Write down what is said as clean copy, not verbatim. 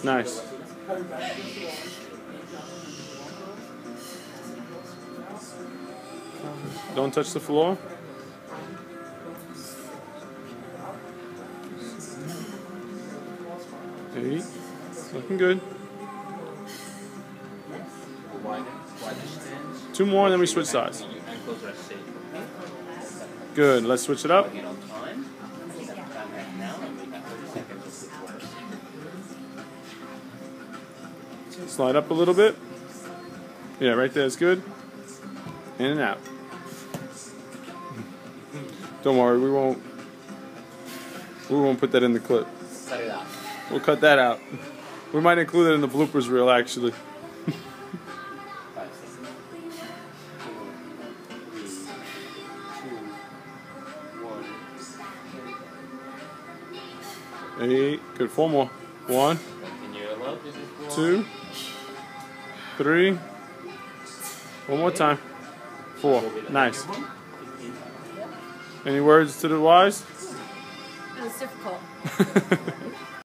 Nice. Don't touch the floor. 8. Looking good. 2 more and then we switch sides. Good. Let's switch it up. Slide up a little bit. Yeah, right there is good. In and out. Don't worry, we won't put that in the clip. Cut it out. We'll cut that out. We might include it in the bloopers reel, actually. 5 seconds. 2, 1. 8. Good. 4 more. 1, 2, 3. One more time. 4. Nice. Any words to the wise? It was difficult.